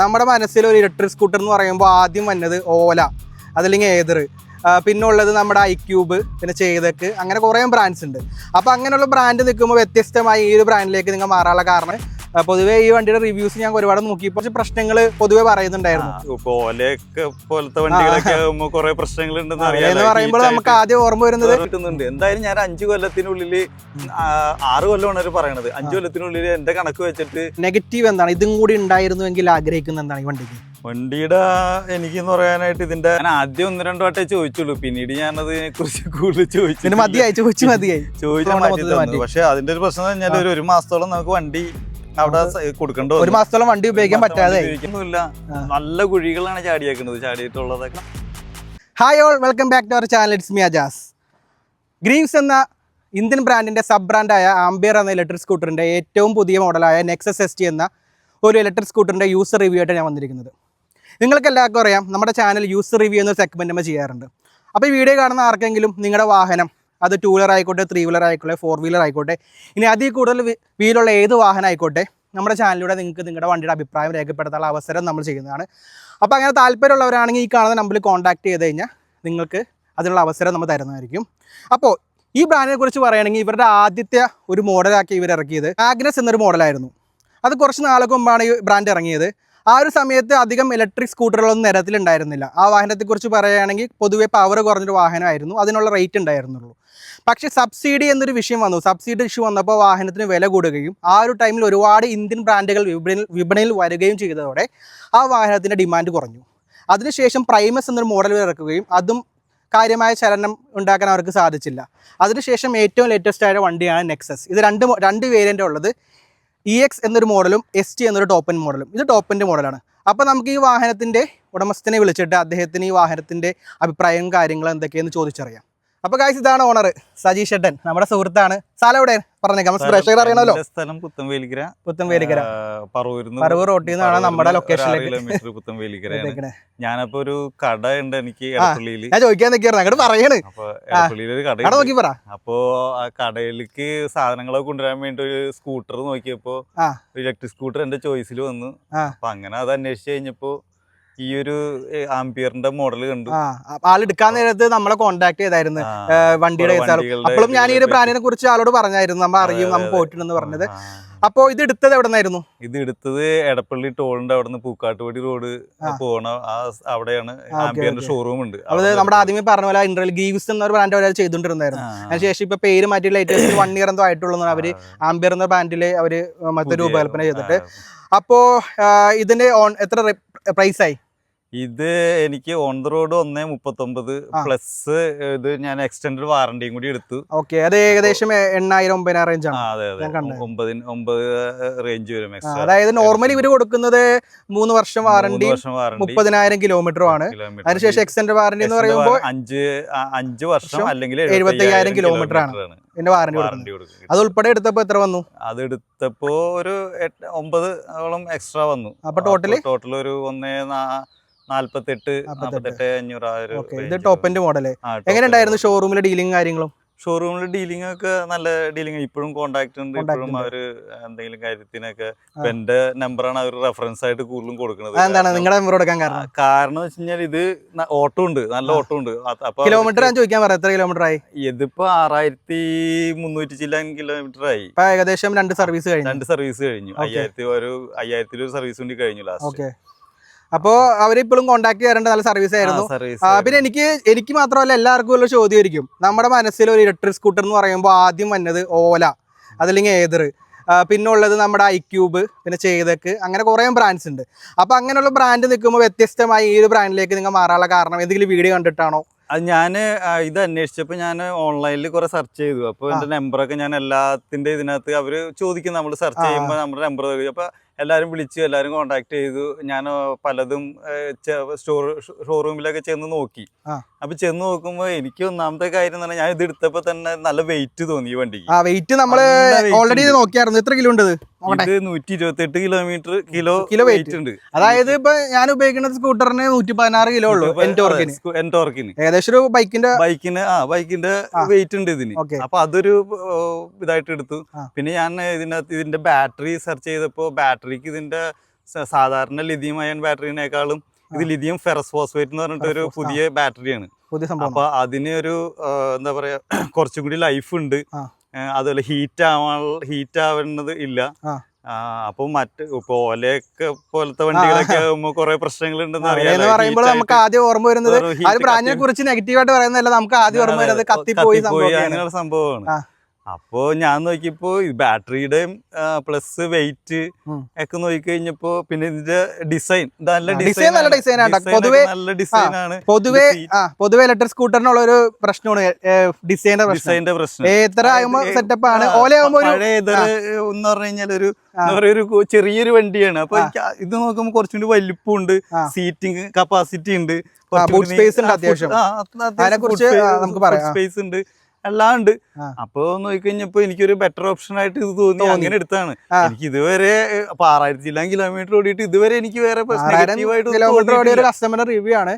നമ്മുടെ മനസ്സിൽ ഒരു ഇലക്ട്രിക് സ്കൂട്ടർ എന്ന് പറയുമ്പോൾ ആദ്യം വന്നത് ഓല, അതല്ലെങ്കിൽ ഏതർ, പിന്നെ ഉള്ളത് നമ്മുടെ iQube, പിന്നെ ചെയ്തക്ക്, അങ്ങനെ കുറേ ബ്രാൻഡ്സ് ഉണ്ട്. അപ്പോൾ അങ്ങനെയുള്ള ബ്രാൻഡ് നിൽക്കുമ്പോൾ വ്യത്യസ്തമായി ഈ ഒരു ബ്രാൻഡിലേക്ക് നിങ്ങൾ മാറാനുള്ള കാരണം പൊതുവേ ഈ വണ്ടിയുടെ റിവ്യൂസ് ഞാൻ ഒരുപാട് നോക്കി, കുറച്ച് പ്രശ്നങ്ങൾ പൊതുവെ പറയുന്നുണ്ടായിരുന്നു. പോലത്തെ വണ്ടികളൊക്കെ കുറെ പ്രശ്നങ്ങൾ എന്ന് പറയുമ്പോൾ നമുക്ക് ആദ്യം ഓർമ്മ വരുന്നത് എന്തായാലും ഞാൻ 5 കൊല്ലത്തിനുള്ളിൽ 6 കൊല്ലമാണ് അവർ പറയണത്. 5 കൊല്ലത്തിനുള്ളിൽ എന്റെ കണക്ക് വെച്ചിട്ട് നെഗറ്റീവ് എന്താണ് ഇതും കൂടി ഉണ്ടായിരുന്നുവെങ്കിൽ ആഗ്രഹിക്കുന്ന എന്താണ് ഈ വണ്ടിക്ക്? വണ്ടിയുടെ എനിക്കെന്ന് പറയാനായിട്ട് ഇതിന്റെ ഞാൻ ആദ്യം 1-2 വട്ടേ ചോദിച്ചുള്ളൂ, പിന്നീട് ഞാനതിനെ കുറിച്ച് കൂടുതൽ ചോദിച്ചു. പക്ഷെ അതിന്റെ ഒരു പ്രശ്നം എന്ന് പറഞ്ഞാൽ 1 മാസത്തോളം നമുക്ക് വണ്ടി അവിടെ കൊടുക്കണ്ടോ, 1 മാസത്തോളം വണ്ടി ഉപയോഗിക്കാൻ പറ്റാതെ നല്ല കുഴികളാണ് ചാടിയിട്ടുള്ളതൊക്കെ. Hi all, welcome back to our channel. It's me Ajaz. Greaves എന്ന ഇന്ത്യൻ ബ്രാൻഡിന്റെ സബ് ബ്രാൻഡായ ആംബിയർ എന്ന ഇലക്ട്രിക് സ്കൂട്ടറിന്റെ ഏറ്റവും പുതിയ മോഡലായ നെക്സസ് ST എന്ന ഒരു ഇലക്ട്രിക് സ്കൂട്ടറിന്റെ യൂസർ റിവ്യൂ ആയിട്ട് ഞാൻ വന്നിരിക്കുന്നത്. നിങ്ങൾക്ക് എല്ലാവർക്കും അറിയാം, നമ്മുടെ ചാനൽ യൂസർ റിവ്യൂ എന്നൊരു സെഗ്മെന്റ് നമ്മൾ ചെയ്യാറുണ്ട്. അപ്പോൾ ഈ വീഡിയോ കാണുന്ന ആർക്കെങ്കിലും നിങ്ങളുടെ വാഹനം, അത് 2 വീലർ ആയിക്കോട്ടെ, 3 വീലർ ആയിക്കോട്ടെ, 4 വീലർ ആയിക്കോട്ടെ, ഇനി അതിൽ കൂടുതൽ വീലുള്ള ഏത് വാഹനം ആയിക്കോട്ടെ, നമ്മുടെ ചാനലിലൂടെ നിങ്ങൾക്ക് നിങ്ങളുടെ വണ്ടിയുടെ അഭിപ്രായം രേഖപ്പെടുത്താനുള്ള അവസരം നമ്മൾ ചെയ്യുന്നതാണ്. അപ്പോൾ അങ്ങനെ താല്പര്യമുള്ളവരാണെങ്കിൽ ഈ കാണുന്ന നമ്പറിൽ കോൺടാക്ട് ചെയ്ത് കഴിഞ്ഞാൽ നിങ്ങൾക്ക് അതിനുള്ള അവസരം നമ്മൾ തരുന്നതായിരിക്കും. അപ്പോൾ ഈ ബ്രാൻഡിനെ കുറിച്ച് പറയുകയാണെങ്കിൽ ഇവരുടെ ആദ്യത്തെ ഒരു മോഡലാക്കി ഇവർ ഇറക്കിയത് മാഗ്നസ് എന്നൊരു മോഡലായിരുന്നു. അത് കുറച്ച് നാൾക്ക് മുമ്പാണ് ഈ ബ്രാൻഡ് ഇറങ്ങിയത്. ആ ഒരു സമയത്ത് അധികം ഇലക്ട്രിക് സ്കൂട്ടറുകളൊന്നും നിരത്തിലുണ്ടായിരുന്നില്ല. ആ വാഹനത്തെക്കുറിച്ച് പറയുകയാണെങ്കിൽ പൊതുവെ പവർ കുറഞ്ഞൊരു വാഹനമായിരുന്നു, അതിനുള്ള റേറ്റ് ഉണ്ടായിരുന്നുള്ളൂ. പക്ഷേ സബ്സിഡി എന്നൊരു വിഷയം വന്നു. സബ്സിഡി ഇഷ്യൂ വന്നപ്പോൾ വാഹനത്തിന് വില കൂടുകയും ആ ഒരു ടൈമിൽ ഒരുപാട് ഇന്ത്യൻ ബ്രാൻഡുകൾ വിപണിയിൽ വരികയും ചെയ്തതോടെ ആ വാഹനത്തിൻ്റെ ഡിമാൻഡ് കുറഞ്ഞു. അതിനുശേഷം പ്രൈമസ് എന്നൊരു മോഡൽ ഇറക്കുകയും അതും കാര്യമായ ചലനം ഉണ്ടാക്കാൻ അവർക്ക് സാധിച്ചില്ല. അതിനുശേഷം ഏറ്റവും ലേറ്റസ്റ്റ് ആയ വണ്ടിയാണ് നെക്സസ്. ഇത് രണ്ട് വേരിയൻ്റ് ഉള്ളത്. EX എന്നൊരു മോഡലും ST എന്നൊരു ടോപ്പ് എൻഡ് മോഡലും. ഇത് ടോപ്പ് എൻഡ് മോഡലാണ്. അപ്പോൾ നമുക്ക് ഈ വാഹനത്തിൻ്റെ ഉടമസ്ഥനെ വിളിച്ചിട്ട് അദ്ദേഹത്തിന് ഈ വാഹനത്തിൻ്റെ അഭിപ്രായവും കാര്യങ്ങളും എന്തൊക്കെയെന്ന് ചോദിച്ചറിയാം. അപ്പോൾ ഗായ്സ്, ഇതാണ് ഓണർ സജീഷ് ഏട്ടൻ, നമ്മുടെ സുഹൃത്താണ്. സ്ഥലം എവിടെ പറഞ്ഞേക്കാം, പ്രേക്ഷകർ അറിയണമല്ലോ. സ്ഥലം പുത്തൻവേലിക്കര, പറവൂർ റോട്ടിൽ നിന്നാണ് നമ്മുടെ ലൊക്കേഷനിലേക്ക്. പുത്തൻവേലിക്കര. ഞാനപ്പോ ഒരു കട ഉണ്ട് എനിക്ക് എടപ്പള്ളിയിൽ. ഞാൻ ചോദിക്കാൻ നിൽക്കായിരുന്നു, അങ്ങോട്ട് പറയണ്. ഒരു കട നോക്കി പറ. അപ്പോ ആ കടയിലേക്ക് സാധനങ്ങളൊക്കെ കൊണ്ടുവരാൻ വേണ്ടി ഒരു സ്കൂട്ടർ നോക്കിയപ്പോ ഇലക്ട്രിക് സ്കൂട്ടർ എന്റെ ചോയ്സിൽ വന്നു. അപ്പൊ അങ്ങനെ അത് അന്വേഷിച്ച് കഴിഞ്ഞപ്പോ ഈ ഒരു ആംപിയറിന്റെ മോഡൽ കണ്ടു. ആളെടുക്കാൻ നേരത്ത് നമ്മളെ കോൺടാക്ട് ചെയ്തായിരുന്നു വണ്ടിയുടെ. അപ്പോഴും ഞാൻ ഈ ഒരു ബ്രാൻഡിനെ കുറിച്ച് ആളോട് പറഞ്ഞായിരുന്നു, നമ്മൾ അറിയും, നമ്മൾ പോയിട്ടുണ്ടെന്ന് പറഞ്ഞത്. അപ്പോ ഇത് എടുത്തത് എവിടെ നിന്നായിരുന്നു? ഇത് എടുത്തത് എടപ്പള്ളി ടോളിന്റെ അവിടെ നിന്ന് പൂക്കാട്ടുപടി റോഡ് പോണ അവിടെയാണ് ആംപിയറിന്റെ ഷോറൂം ഉണ്ട്. അത് നമ്മുടെ ആദ്യമേ പറഞ്ഞ പോലെ ഇന്റർവ്യൂ ഗീവ്സ് എന്നൊരു ബ്രാൻഡ് അവർ ചെയ്തുകൊണ്ടിരുന്നായിരുന്നു. അതിനുശേഷം ഇപ്പൊ പേര് മാറ്റി ലേറ്റസ്റ്റ് 1 ഇയർ എന്തോ ആയിട്ടുള്ളൂ അവര് ആംപിയർ എന്ന ബ്രാൻഡില് അവര് മറ്റൊരു രൂപകൽപ്പന ചെയ്തിട്ട്. അപ്പോ ഇതിന്റെ എത്ര പ്രൈസായി? ഇത് എനിക്ക് ഓൺ ദ റോഡ് 1,39 പ്ലസ് ഇത് ഞാൻ എക്സ്റ്റൻഡ് വാറണ്ടിയും കൂടി എടുത്തു. ഓക്കെ, അത് ഏകദേശം 8,000-9,000 റേഞ്ച് ആണ്. അതെ, 9 റേഞ്ച് വരും. അതായത് നോർമലി ഇവര് കൊടുക്കുന്നത് 3 വർഷം വാറണ്ടി 30,000 കിലോമീറ്ററും ആണ്. അതിനുശേഷം എക്സ്റ്റൻഡ് വാറണ്ടി എന്ന് പറയുമ്പോൾ 5 വർഷം അല്ലെങ്കിൽ 75,000 കിലോമീറ്റർ ആണ് ഇതിന്റെ വാറണ്ടി കൊടുക്കുന്നത്. അത് ഉൾപ്പെടെ എടുത്തപ്പോ എത്ര വന്നു? അത് എടുത്തപ്പോ ഒരു 9 എക്സ്ട്രാ വന്നു. അപ്പൊ ടോട്ടൽ ഒരു 48,500. ഇത് ടോപ്പ് എൻഡ് മോഡല്. എങ്ങനെ ഉണ്ടായിരുന്നു ഷോറൂമിലെ ഡീലിംഗ് കാര്യങ്ങളും? ഷോറൂമിലെ ഡീലിംഗ് ഒക്കെ നല്ല ഡീലിംഗ്. ഇപ്പോഴും കോൺടാക്ട് ഉണ്ട്. ഇപ്പോഴും അവര് എന്തെങ്കിലും കാര്യത്തിനൊക്കെ എന്റെ നമ്പറാണ് അവർ റെഫറൻസ് ആയിട്ട് കൂടുതലും കൊടുക്കുന്നത്. എന്താണ് നിങ്ങളുടെ നമ്പർ കൊടുക്കാൻ കാരണം വെച്ച് കഴിഞ്ഞാൽ ഇത് ഓട്ടോ ഉണ്ട്, നല്ല ഓട്ടോ ഉണ്ട്. അപ്പൊ കിലോമീറ്റർ ഞാൻ ചോദിക്കാൻ പറയാം, എത്ര കിലോമീറ്റർ ആയി? ഇതിപ്പോ 6,300 ചില്ലാൻ കിലോമീറ്റർ ആയി. ഏകദേശം 2 സർവീസ് കഴിഞ്ഞു. 5,000 ഒരു 5,000 സർവീസ് കൂടി കഴിഞ്ഞു ലാസ്റ്റ്. അപ്പോൾ അവരിപ്പോഴും കോൺടാക്ട് ചെയ്യാറുണ്ട്. നല്ല സർവീസ് ആയിരുന്നു. പിന്നെ എനിക്ക് മാത്രമല്ല എല്ലാവർക്കും ഉള്ള ചോദ്യമായിരിക്കും, നമ്മുടെ മനസ്സിൽ ഒരു ഇലക്ട്രിക് സ്കൂട്ടർ എന്ന് പറയുമ്പോൾ ആദ്യം വന്നത് ഓല, അതല്ലെങ്കിൽ ഏതർ, പിന്നെ ഉള്ളത് നമ്മുടെ iQube, പിന്നെ ചെയ്തക്ക്, അങ്ങനെ കുറേ ബ്രാൻഡ്സ് ഉണ്ട്. അപ്പോൾ അങ്ങനെയുള്ള ബ്രാൻഡ് നിൽക്കുമ്പോൾ വ്യത്യസ്തമായി ഈ ഒരു ബ്രാൻഡിലേക്ക് നിങ്ങൾ മാറാനുള്ള കാരണം എന്തെങ്കിലും വീഡിയോ കണ്ടിട്ടാണോ? അത് ഞാൻ ഇത് അന്വേഷിച്ചപ്പോൾ ഞാൻ ഓൺലൈനിൽ കുറെ സെർച്ച് ചെയ്തു. അപ്പോൾ എൻ്റെ നമ്പറൊക്കെ ഞാൻ എല്ലാത്തിൻ്റെ ഇതിനകത്ത് അവർ ചോദിക്കും, നമ്മൾ സെർച്ച് ചെയ്യുമ്പോൾ നമ്മുടെ നമ്പർ തരും. അപ്പോൾ എല്ലാവരും വിളിച്ചു, എല്ലാവരും കോൺടാക്ട് ചെയ്തു. ഞാൻ പലതും ഷോറൂമിലൊക്കെ ചെന്ന് നോക്കി. അപ്പൊ ചെന്ന് നോക്കുമ്പോ എനിക്ക് ഒന്നാമത്തെ കാര്യം എന്ന് പറഞ്ഞാൽ ഞാൻ ഇത് എടുത്തപ്പോ തന്നെ നല്ല വെയിറ്റ് തോന്നി ഈ വണ്ടിക്ക്. വെയിറ്റ് നമ്മൾ ഓൾറെഡി നോക്കിയായിരുന്നു. എത്ര കിലോ ഉണ്ട്? ഇത് 128 കിലോ വെയിറ്റ് ഉണ്ട്. അതായത് ഇപ്പൊ ഞാൻ ഉപയോഗിക്കുന്ന സ്കൂട്ടറിന് 116 കിലോ ഉള്ളൂ എൻടോർക്കിന്. ഏകദേശം ഒരു ബൈക്കിന്റെ വെയിറ്റ് ഉണ്ട് ഇതിന്. അപ്പൊ അതൊരു ഇതായിട്ട് എടുത്തു. പിന്നെ ഞാൻ ഇതിന്റെ ബാറ്ററി സെർച്ച് ചെയ്തപ്പോ ബാറ്ററിക്ക് ഇതിന്റെ സാധാരണ ലിഥിയം അയൺ ബാറ്ററിനേക്കാളും ഇത് ലിഥിയം ഫെറസ് ഫോസ്ഫേറ്റ് എന്ന് പറഞ്ഞിട്ട് ഒരു പുതിയ ബാറ്ററിയാണ്. അപ്പൊ അതിന് ഒരു എന്താ പറയാ കുറച്ചും കൂടി ലൈഫ് ഉണ്ട്. അതുപോലെ ഹീറ്റ് ആവുന്നത് ഇല്ല. അപ്പൊ ഇപ്പൊ ഓലയൊക്കെ പോലത്തെ വണ്ടികളൊക്കെ ആകുമ്പോ കുറെ പ്രശ്നങ്ങൾ ഉണ്ടെന്ന് പറയുമ്പോൾ നമുക്ക് ആദ്യം ഓർമ്മ വരുന്നത് ബ്രാൻഡിനെ കുറിച്ച് നെഗറ്റീവായിട്ട് പറയുന്നതല്ല, നമുക്ക് ആദ്യം ഓർമ്മ വരുന്നത് കത്തിപ്പോയി അങ്ങനെയുള്ള സംഭവമാണ്. അപ്പോ ഞാൻ നോക്കിയപ്പോ ബാറ്ററിയുടെയും പ്ലസ് വെയിറ്റ് ഒക്കെ നോക്കി കഴിഞ്ഞപ്പോ പിന്നെ ഇതിന്റെ ഡിസൈൻ നല്ല ഡിസൈനാണ്. പൊതുവെ ഇലക്ട്രിക് സ്കൂട്ടറിനുള്ള ഒരു പ്രശ്നമാണ് ഡിസൈന്റെ പ്രശ്നം. എത്ര ആകുമ്പോ സെറ്റപ്പ് ആണ്. ഓലയാകുമ്പോ എന്ന് പറഞ്ഞു കഴിഞ്ഞാൽ ഒരു ചെറിയൊരു വണ്ടിയാണ്. അപ്പൊ ഇത് നോക്കുമ്പോ കുറച്ചുകൂടി വലിപ്പമുണ്ട്, സീറ്റിംഗ് കപ്പാസിറ്റി ഉണ്ട്, സ്പേസ് ഉണ്ട്, അത്യാവശ്യം അതിനെ കുറിച്ച് നമുക്ക് പറയാം. സ്പേസ് ഉണ്ട്, എല്ലാം ഉണ്ട്. അപ്പൊ നോക്കിക്കഴിഞ്ഞപ്പോ എനിക്കൊരു ബെറ്റർ ഓപ്ഷൻ ആയിട്ട് ഇത് തോന്നി, അങ്ങനെ എടുത്താണ്. എനിക്ക് ഇതുവരെ 6000 കിലോമീറ്റർ ഓടിയിട്ട് ഇതുവരെ എനിക്ക് വേറെ കസ്റ്റമർ റിവ്യൂ ആണ്.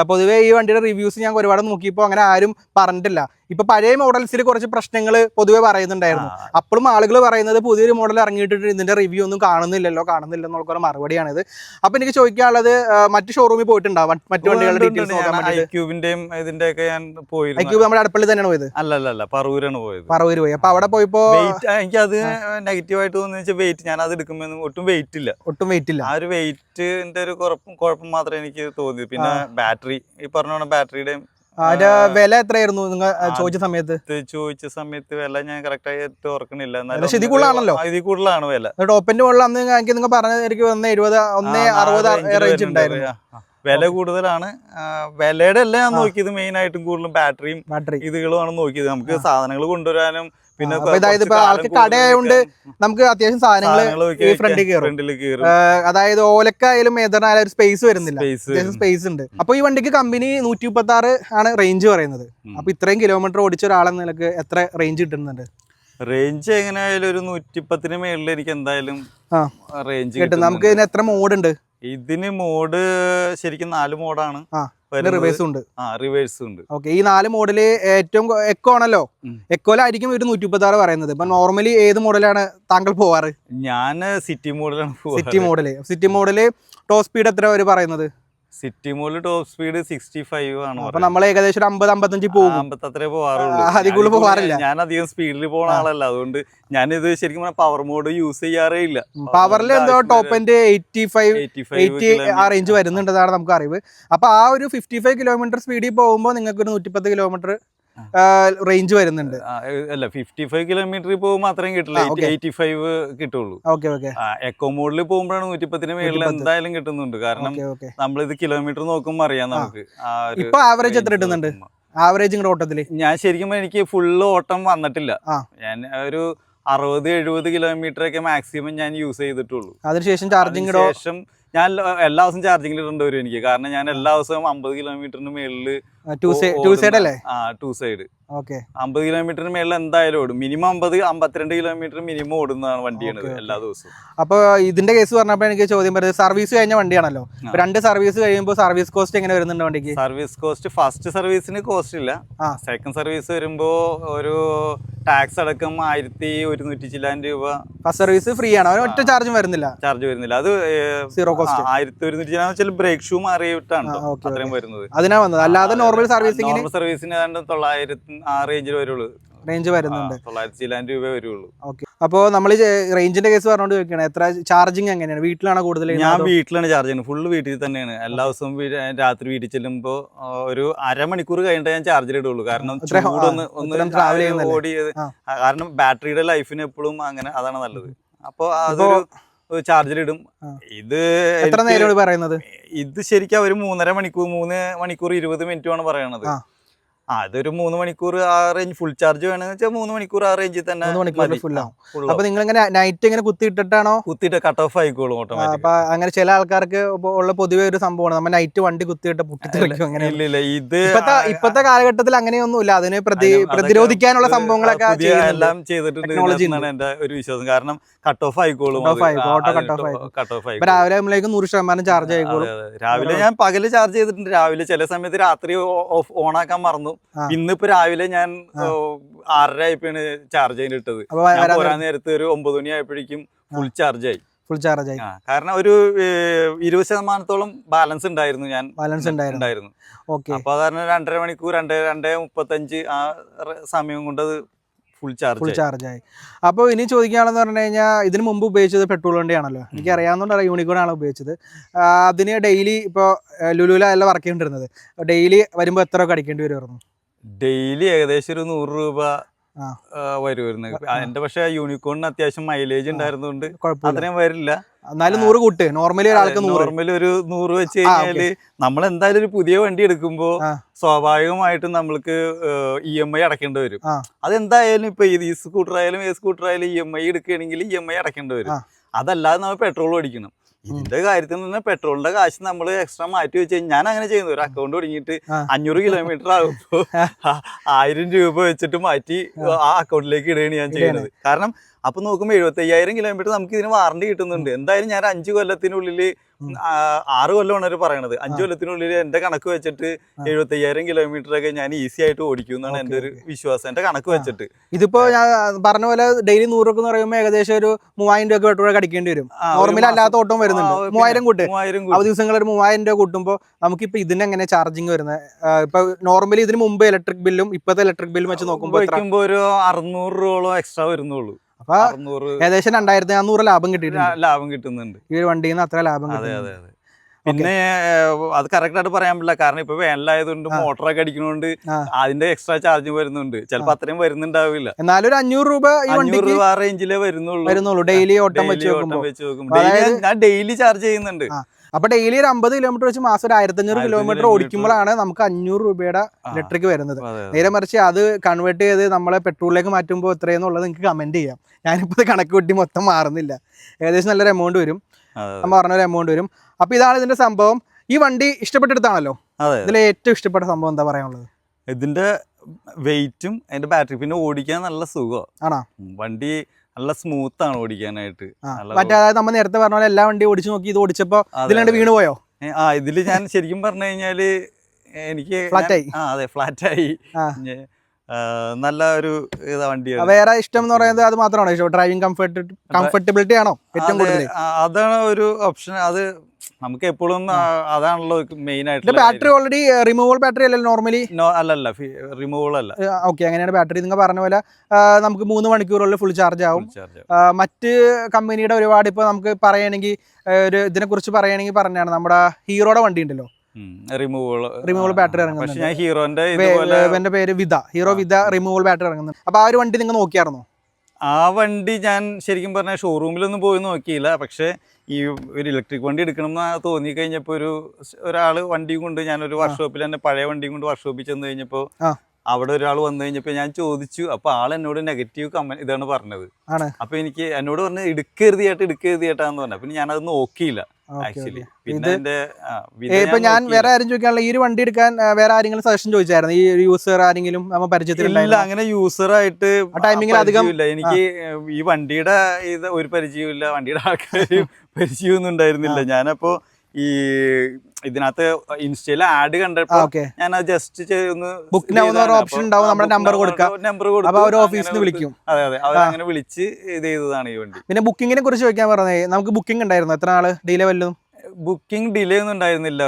പൊതുവേ ഈ വണ്ടിയുടെ റിവ്യൂസ് ഞാൻ ഒരുപാട് നോക്കിയപ്പോൾ അങ്ങനെ ആരും പറഞ്ഞിട്ടില്ല. ഇപ്പൊ പഴയ മോഡൽസിൽ കുറച്ച് പ്രശ്നങ്ങൾ പൊതുവെ പറയുന്നുണ്ടായിരുന്നു. അപ്പോഴും ആളുകൾ പറയുന്നത് പുതിയൊരു മോഡൽ ഇറങ്ങിയിട്ടിട്ട് ഇതിന്റെ റിവ്യൂ ഒന്നും കാണുന്നില്ലെന്നുള്ള മറുപടിയാണിത്. അപ്പൊ എനിക്ക് ചോദിക്കാനുള്ളത്, മറ്റു ഷോറൂമിൽ പോയിട്ടുണ്ടാവും മറ്റു വണ്ടികളുടെ ഡീറ്റെയിൽസ് നോക്കാൻ വേണ്ടി? ഐക്യൂബിന്റെയും ഇതിന്റെയൊക്കെ ഞാൻ പോയി. ഐക്യൂബ് നമ്മുടെ അടുപ്പള്ളി തന്നെയാണ് പോയത്? അല്ലല്ല, പറവൂരാണ് പോയത്. പറവൂര് പോയി. അപ്പൊ അവിടെ പോയപ്പോ എനിക്ക് അത് നെഗറ്റീവായിട്ട് തോന്നുന്ന വെയിറ്റ്, ഞാൻ അത് എടുക്കുമ്പോൾ ഒട്ടും വെയിറ്റ് ഇല്ല. ആ ഒരു വെയിറ്റിന്റെ ഒരു കുഴപ്പം മാത്രമേ എനിക്ക് തോന്നി. പിന്നെ ബാറ്ററി, ഈ പറഞ്ഞ ബാറ്ററിയുടെയും വില എത്രയായിരുന്നു നിങ്ങൾ ചോദിച്ച സമയത്ത്? വില ഞാൻ കറക്റ്റ് ആയിട്ട് ഓർക്കണില്ല. ഇതിൽ കൂടുതലാണല്ലോ, ഇതിൽ കൂടുതലാണ് വില. ടോപ്പിന്റെ മുകളിൽ അന്ന് നിങ്ങൾ പറഞ്ഞത് എനിക്ക് 160 റേഞ്ച് ഉണ്ടായിരുന്നു. വില കൂടുതലാണ്. വിലയുടെ അല്ല ഞാൻ നോക്കിയത്, മെയിൻ ആയിട്ടും കൂടുതലും ബാറ്ററിയും ഇതുകളുമാണ് നോക്കിയത്. നമുക്ക് സാധനങ്ങൾ കൊണ്ടുവരാനും പിന്നെ ആൾക്ക് കടയായോണ്ട് നമുക്ക് അത്യാവശ്യം സാധനങ്ങൾ ഫ്രണ്ടിൽ കയറും. അതായത് ഓലക്കായാലും ഏതൊരു സ്പേസ് വരുന്നില്ല, സ്പേസ് ഉണ്ട്. അപ്പൊ ഈ വണ്ടിക്ക് കമ്പനി 136 ആണ് റേഞ്ച് പറയുന്നത്. അപ്പൊ ഇത്രയും കിലോമീറ്റർ ഓടിച്ച ഒരാളെന്ന നിലക്ക് എത്ര റേഞ്ച് കിട്ടുന്നുണ്ട്? റേഞ്ച് എങ്ങനെയായാലും ഒരു 110 മേളിൽ എനിക്ക് എന്തായാലും റേഞ്ച് കിട്ടും. നമുക്ക് ഇതിന് എത്ര മോഡ് ഉണ്ട്? ഇതിന് മോഡ് ശരിക്കും 4 മോഡാണ്. റിവേഴ്സും ഉണ്ട്. റിവേഴ്സും ഉണ്ട്. ഓക്കെ. ഈ 4 മോഡല് ഏറ്റവും എക്കോ ആണല്ലോ. എക്കോയിലായിരിക്കും ഒരു 136 പറയുന്നത്. ഇപ്പൊ നോർമലി ഏത് മോഡലാണ് താങ്കൾ പോവാറ്? ഞാൻ സിറ്റി മോഡലാണ്. സിറ്റി മോഡല് ടോപ്പ് സ്പീഡ് എത്ര അവർ പറയുന്നത്? സിറ്റി മോഡൽ ടോപ്പ് സ്പീഡ് 65 ആണ്. അപ്പൊ നമ്മൾ ഏകദേശം 50-55 പോകും. 50 അത്രേ പോവാറുള്ളൂ. അതിൽ കൂടുതൽ പോവാറില്ല. ഞാൻ അധികം സ്പീഡിൽ പോകുന്ന ആളല്ല, അതുകൊണ്ട് ഞാനിത് ശരിക്കും പവർ മോഡ് യൂസ് ചെയ്യാറേ ഇല്ല. പവറിൽ എന്തോ ടോപ്പ് എൻഡ് 80 ആ റേഞ്ച് വരുന്നുണ്ടെന്നാണ് നമുക്ക് അറിവ്. അപ്പൊ ആ ഒരു 55 കിലോമീറ്റർ സ്പീഡിൽ പോകുമ്പോൾ നിങ്ങൾക്ക് ഒരു 110 കിലോമീറ്റർ റേഞ്ച് വരുന്നുണ്ട്. അല്ല, 55 കിലോമീറ്റർ പോകുമ്പോൾ അത്രയും കിട്ടില്ല, 85 കിട്ടുള്ളൂ. എക്കോ മോഡിൽ പോകുമ്പോഴാണ് 110 മേളിൽ എന്തായാലും കിട്ടുന്നുണ്ട്. കാരണം നമ്മളിത് കിലോമീറ്റർ നോക്കുമ്പോൾ അറിയാം നമുക്ക്. ഇപ്പൊ ആവറേജ് എത്ര കിട്ടുന്നുണ്ട്? ആവറേജ് ഓട്ടത്തില് ഞാൻ ശരിക്കും എനിക്ക് ഫുള്ള് ഓട്ടം വന്നിട്ടില്ല. ഞാൻ ഒരു 60-70 കിലോമീറ്റർ ഒക്കെ മാക്സിമം ഞാൻ യൂസ് ചെയ്തിട്ടുള്ളൂ. അതിനുശേഷം ചാർജിങ് ശേഷം ഞാൻ എല്ലാ ദിവസവും ചാർജിങ്ങിൽ ഇടേണ്ടി വരും എനിക്ക്. കാരണം ഞാൻ എല്ലാ ദിവസവും 50 കിലോമീറ്ററിന് മേളില് ടു സൈഡ് 50 കിലോമീറ്ററിന് മേളിൽ എന്തായാലും ഓടും. മിനിമം 52 കിലോമീറ്റർ മിനിമം ഓടുന്നതാണ് വണ്ടിയാണ് എല്ലാ ദിവസവും. അപ്പൊ ഇതിന്റെ കേസ് പറഞ്ഞപ്പോൾ എനിക്ക് ചോദ്യം പറയുന്നത്, സർവീസ് കഴിഞ്ഞ വണ്ടിയാണല്ലോ, 2 സർവീസ് കഴിയുമ്പോൾ സർവീസ് കോസ്റ്റ് എങ്ങനെ വരുന്നുണ്ട് വണ്ടിക്ക്? സർവീസ് കോസ്റ്റ് ഫസ്റ്റ് സർവീസിന് കോസ്റ്റ് ഇല്ല. സെക്കൻഡ് സർവീസ് വരുമ്പോ ഒരു ടാക്സ് അടക്കം 1100 ചില്ലാൻ രൂപ. ഫസ്റ്റ് സർവീസ് ഫ്രീ ആണ്, ഒറ്റ ചാർജ് വരുന്നില്ല. അത് സീറോ കോസ്റ്റ്. 1100 ചില്ലാൻ ബ്രേക്ക് ഷൂ മാറിയിട്ടാണ് അത്രയും വരുന്നത്. അതിനാ വന്നത്. അല്ലാതെ നോർമൽ സർവീസിന് 900 ആ റേഞ്ചിൽ വരുള്ളൂ. റേഞ്ച് വരുന്നുണ്ട്. 900 ചില്ലാൻ രൂപ വരുള്ളൂ. ഓക്കെ. അപ്പോൾ നമ്മൾ റേഞ്ചിന്റെ കേസ് പറഞ്ഞോണ്ട് ചോദിക്കണം, എത്ര ചാർജിങ് എങ്ങനെയാണ്? വീട്ടിലാണോ കൂടുതൽ? ഞാൻ വീട്ടിലാണ് ചാർജ് ചെയ്യുന്നത്. ഫുള്ള് വീട്ടിൽ തന്നെയാണ്. എല്ലാ ദിവസവും രാത്രി വീട്ടിൽ ചെല്ലുമ്പോൾ ഒരു അരമണിക്കൂർ കഴിഞ്ഞിട്ട് ഞാൻ ചാർജിൽ ഇടുള്ളൂ. കാരണം ചൂടൊന്ന് ഓടിയത്, കാരണം ബാറ്ററിയുടെ ലൈഫിന് എപ്പോഴും അങ്ങനെ അതാണ് നല്ലത്. അപ്പോൾ അതൊരു ചാർജിലിടും. ഇത് എത്ര നേരം പറയുന്നത്? ഇത് ശരിക്കും ഒരു 3 മണിക്കൂർ 20 മിനിറ്റുമാണ് പറയണത്. അതൊരു 3 മണിക്കൂർ ആ റേഞ്ച് ഫുൾ ചാർജ് വേണമെന്ന് വെച്ചാൽ 3 മണിക്കൂർ ആ റേഞ്ചിൽ തന്നെ ഫുൾ ആവും. അപ്പൊ നിങ്ങൾ ഇങ്ങനെ നൈറ്റ് ഇങ്ങനെ കുത്തിയിട്ടിട്ടാണോ? കുത്തിയിട്ട് കട്ട് ഓഫ് ആയിക്കോളും ഓട്ടോമാറ്റിക്. അപ്പൊ അങ്ങനെ ചില ആൾക്കാർക്ക് ഉള്ള പൊതുവെ ഒരു സംഭവമാണ്, നമ്മൾ നൈറ്റ് വണ്ടി കുത്തിയിട്ട് പൊട്ടിത്തെറിക്കും. അങ്ങനെ ഇത് ഇപ്പത്തെ കാലഘട്ടത്തിൽ അങ്ങനെയൊന്നുമില്ല. അതിനെ പ്രതിരോധിക്കാനുള്ള സംഭവങ്ങളൊക്കെ എല്ലാം ചെയ്തിട്ടുണ്ട് എന്നാണ് എന്റെ ഒരു വിശ്വാസം. കാരണം കട്ട് ഓഫ് ആയിക്കോളും. രാവിലെ ആകുമ്പോഴേക്കും 100% ചാർജ് ആയിക്കോളും. രാവിലെ ഞാൻ പകല് ചാർജ് ചെയ്തിട്ടുണ്ട്. രാവിലെ ചില സമയത്ത് രാത്രി ഓൺ ആക്കാൻ മറന്നു. ഇന്നിപ്പോ രാവിലെ ഞാൻ 6:30 ആയപ്പോഴാണ് ചാർജ് ചെയ്തിട്ടത്. വരാൻ നേരത്ത് ഒരു 9 മണി ആയപ്പോഴേക്കും ഫുൾ ചാർജ് ആയി. ഫുൾ ചാർജ് ആയി. കാരണം ഒരു 20% ബാലൻസ് ഉണ്ടായിരുന്നു. ഉണ്ടായിരുന്നു. അപ്പൊ കാരണം 2.5 മണിക്കൂർ 2:35 ആ സമയം കൊണ്ട് അത് ഫുൾ ചാർജ് ആയി. അപ്പോൾ ഇനി ചോദിക്കുകയാണെന്ന് പറഞ്ഞു കഴിഞ്ഞാൽ ഇതിന് മുമ്പ് ഉപയോഗിച്ചത് പെട്രോൾ വണ്ടിയാണല്ലോ, എനിക്ക് അറിയാവുന്നതുകൊണ്ട് യൂണിക്കോൺ ആണ് ഉപയോഗിച്ചത്. അതിന് ഡെയിലി ഇപ്പോൾ ലുലുവിലല്ല വർക്ക് ചെയ്തിരുന്നത്, ഡെയിലി വരുമ്പോൾ എത്ര ഒക്കെ അടിക്കേണ്ടി വരുമായിരുന്നു? ഡെയിലി ഏകദേശം ഒരു 100 രൂപ വരുമായിരുന്നു. എന്റെ പക്ഷെ യൂണിക്കോണിന് അത്യാവശ്യം മൈലേജ് ഉണ്ടായിരുന്നതുകൊണ്ട് അത്രയും വരില്ല. എന്നാലും 100 കൂട്ട്. നോർമലി ഒരാൾക്ക് നോർമലി ഒരു 100 വെച്ച് കഴിഞ്ഞാല് നമ്മൾ എന്തായാലും ഒരു പുതിയ വണ്ടി എടുക്കുമ്പോ സ്വാഭാവികമായിട്ടും നമ്മൾക്ക് EMI അടക്കേണ്ടി വരും. അതെന്തായാലും ഇപ്പൊ ഈ സ്കൂട്ടർ ആയാലും EMI എടുക്കുകയാണെങ്കിൽ EMI അടക്കേണ്ടി വരും. അതല്ലാതെ നമ്മൾ പെട്രോൾ മേടിക്കണം. ഇതിന്റെ കാര്യത്തിൽ നിന്ന് പെട്രോളിന്റെ കാശ് നമ്മൾ എക്സ്ട്രാ മാറ്റി വെച്ച് കഴിഞ്ഞാൽ ഞാൻ അങ്ങനെ ചെയ്യുന്നു. ഒരു അക്കൗണ്ട് തുടങ്ങിയിട്ട് 500 കിലോമീറ്റർ ആകുമ്പോ 1000 രൂപ വെച്ചിട്ട് മാറ്റി ആ അക്കൗണ്ടിലേക്ക് ഇടുകയാണ് ഞാൻ ചെയ്യുന്നത്. കാരണം അപ്പൊ നോക്കുമ്പോ 75,000 കിലോമീറ്റർ നമുക്ക് ഇതിന് വാറണ്ടി കിട്ടുന്നുണ്ട്. എന്തായാലും ഞാൻ 5 കൊല്ലത്തിനുള്ളിൽ 6 കൊല്ലമാണ് അവർ പറയണത്. 5 കൊല്ലത്തിനുള്ളിൽ എന്റെ കണക്ക് വെച്ചിട്ട് 75,000 കിലോമീറ്റർ ഒക്കെ ഞാൻ ഈസി ആയിട്ട് ഓടിക്കും എന്നാണ് എന്റെ ഒരു വിശ്വാസം, എന്റെ കണക്ക് വെച്ചിട്ട്. ഇതിപ്പോ ഞാൻ പറഞ്ഞ പോലെ ഡെയിലി 100 രൂപ എന്ന് പറയുമ്പോൾ ഏകദേശം ഒരു 3000 രൂപ പെട്രോൾ അടിക്കേണ്ടി വരും. നോർമലി അല്ലാത്ത ഓട്ടം വരുന്നുണ്ട്. 3000 കൂട്ട് അവധി ദിവസങ്ങൾ ഒരു 3000 രൂപ കൂട്ടുമ്പോൾ നമുക്കിപ്പോ ഇതിന് എങ്ങനെ ചാർജിങ് വരുന്നത്? ഇപ്പൊ നോർമലി ഇതിന് മുമ്പ് ഇലക്ട്രിക് ബില്ലും ഇപ്പോഴത്തെ ഇലക്ട്രിക് ബില്ലും വെച്ച് നോക്കുമ്പോൾ ഒരു 600 രൂപയോളം എക്സ്ട്രാ വരുന്നുള്ളൂ. അപ്പൊ ഏകദേശം 2400 ലാഭം കിട്ടുന്നുണ്ട് ഈ ഒരു വണ്ടിയിൽ നിന്ന്. അത്ര ലാഭം. അതെ. പിന്നെ അത് കറക്റ്റ് ആയിട്ട് പറയാൻ പറ്റില്ല, കാരണം ഇപ്പൊ വേനലായതുകൊണ്ട് മോട്ടറൊക്കെ അടിക്കുന്നതുകൊണ്ട് അതിന്റെ എക്സ്ട്രാ ചാർജ് വരുന്നുണ്ട്. ചിലപ്പോ അത്രയും വരുന്നുണ്ടാവില്ല. എന്നാലും ഒരു 500 രൂപ ആ റേഞ്ചിലേ വരുന്നുള്ളൂ ഡെയിലി ഓട്ടം വെച്ച് നോക്കുമ്പോൾ. ഞാൻ ഡെയിലി ചാർജ് ചെയ്യുന്നുണ്ട്. അപ്പൊ ഡെയിലി ഒരു 50 കിലോമീറ്റർ വെച്ച് മാസം ഒരു 1500 കിലോമീറ്റർ ഓടിക്കുമ്പോഴാണ് നമുക്ക് 500 രൂപയുടെ ഇലക്ട്രിക് വരുന്നത്. നേരെ മറിച്ച് അത് കൺവേർട്ട് ചെയ്ത് നമ്മളെ പെട്രോളിലേക്ക് മാറ്റുമ്പോൾ എത്രയെന്നുള്ളത് നിങ്ങൾക്ക് കമന്റ് ചെയ്യാം. ഞാനിപ്പോൾ കണക്ക് കൂട്ടി മൊത്തം മാറുന്നില്ല, ഏകദേശം നല്ലൊരു എമൗണ്ട് വരും, നമ്മൾ പറഞ്ഞൊരു എമൗണ്ട് വരും. അപ്പൊ ഇതാണ് ഇതിന്റെ സംഭവം. ഈ വണ്ടി ഇഷ്ടപ്പെട്ടെടുത്താണല്ലോ, ഇതിൽ ഏറ്റവും ഇഷ്ടപ്പെട്ട സംഭവം എന്താ പറയാനുള്ളത്? ഇതിന്റെ വെയിറ്റും അതിന്റെ ബാറ്ററി, പിന്നെ ഓടിക്കാൻ നല്ല സുഖമാണ്. വണ്ടി നല്ല സ്മൂത്ത് ആണ് ഓടിക്കാനായിട്ട്. മറ്റേ അതായത് നമ്മൾ നേരത്തെ പറഞ്ഞ പോലെ എല്ലാ വണ്ടി ഓടിച്ചു നോക്കി, ഇത് ഓടിച്ചപ്പോ ഇതിലാണ്ട് വീണ് പോയോ? ഇതില് ഞാൻ ശരിക്കും പറഞ്ഞു കഴിഞ്ഞാല് എനിക്ക് ഫ്ലാറ്റായി. നല്ല ഒരു വണ്ടിയാണ്. വേറെ ഇഷ്ടം എന്ന് പറയുന്നത് അത് മാത്രമാണോ ഇഷ്ടം? ഡ്രൈവിംഗ് കംഫർട്ടബിലിറ്റി ആണോ ഏറ്റവും കൂടുതൽ? അതാണ് ഒരു ഓപ്ഷൻ. അത് നമുക്ക് എപ്പോഴും അതാണല്ലോ മെയിൻ ആയിട്ട്. ബാറ്ററി ഓൾറെഡി റിമൂവബിൾ ബാറ്ററി അല്ലല്ലോ നോർമലി? അല്ലല്ല, റിമൂവബിൾ അല്ല. ഓക്കെ, അങ്ങനെയാണ് ബാറ്ററി. നിങ്ങൾ പറഞ്ഞ പോലെ നമുക്ക് 3 മണിക്കൂറുള്ളിൽ ഫുൾ ചാർജ് ആവും. മറ്റ് കമ്പനിയുടെ ഒരുപാട് ഇപ്പൊ നമുക്ക് പറയുകയാണെങ്കിൽ ഒരു ഇതിനെ കുറിച്ച് പറയുകയാണെങ്കിൽ പറഞ്ഞാണ് നമ്മുടെ ഹീറോയുടെ വണ്ടി ഉണ്ടല്ലോ, റിമൂവബിൾ ബാറ്ററി ഇറങ്ങുന്നുണ്ട്. എന്റെ പേര് വിത, ഹീറോ വിത റിമൂവബിൾ ബാറ്ററി ഇറങ്ങുന്നുണ്ട്. അപ്പൊ ആ ഒരു വണ്ടി നിങ്ങൾ നോക്കിയായിരുന്നോ? ആ വണ്ടി ഞാൻ ശരിക്കും പറഞ്ഞാൽ ഷോറൂമിലൊന്നും പോയി നോക്കിയില്ല. പക്ഷെ ഈ ഒരു ഇലക്ട്രിക് വണ്ടി എടുക്കണം എന്ന് തോന്നി കഴിഞ്ഞപ്പോൾ ഒരാൾ വണ്ടിയും കൊണ്ട്, ഞാനൊരു വർക്ക്ഷോപ്പിൽ തന്നെ പഴയ വണ്ടിയും കൊണ്ട് വർക്ക്ഷോപ്പിൽ ചെന്ന് കഴിഞ്ഞപ്പോൾ അവിടെ ഒരാൾ വന്നു കഴിഞ്ഞപ്പോൾ ഞാൻ ചോദിച്ചു. അപ്പൊ ആൾ എന്നോട് നെഗറ്റീവ് കമന്റ് ഇതാണ് പറഞ്ഞത്. അപ്പൊ എന്നോട് പറഞ്ഞത് എടുക്കെഴുതിയേട്ടാന്ന് പറഞ്ഞു. പിന്നെ ഞാനത് നോക്കിയില്ല ആക്ച്വലി. ഇപ്പൊ ഞാൻ വേറെ ആരും ചോദിക്കാനുള്ള, ഈ ഒരു വണ്ടി എടുക്കാൻ വേറെ ആരെങ്കിലും സജഷൻ ചോദിച്ചായിരുന്നു? ഈ യൂസർ ആരെങ്കിലും നമ്മൾ പരിചയത്തിലില്ല? അങ്ങനെ യൂസറായിട്ട് ടൈമിങ്ങിൽ അധികം ഇല്ല. എനിക്ക് ഈ വണ്ടിയുടെ ഇത് ഒരു പരിചയമില്ല, വണ്ടിയുടെ ആൾക്കാർ പരിചയമൊന്നും ഉണ്ടായിരുന്നില്ല. ഞാനപ്പോ ഈ ഇതിനകത്ത് ഇൻസ്റ്റയിൽ ആഡ് കണ്ടപ്പോ ഞാൻ ജസ്റ്റ് നമ്പർ കൊടുക്കും, ഓഫീസിൽ വിളിക്കും. അതെ, അവരങ്ങനെ വിളിച്ച് ഇത് ചെയ്തതാണ് ഈ വണ്ടി. പിന്നെ ബുക്കിങ്ങിനെ കുറിച്ച് ചോദിക്കാൻ പറഞ്ഞേ, നമുക്ക് ബുക്കിംഗ് ഉണ്ടായിരുന്നു? എത്ര നാള് ഡിലേ വല്ലതും? ബുക്കിംഗ് ഡിലേ ഒന്നും ഉണ്ടായിരുന്നില്ല.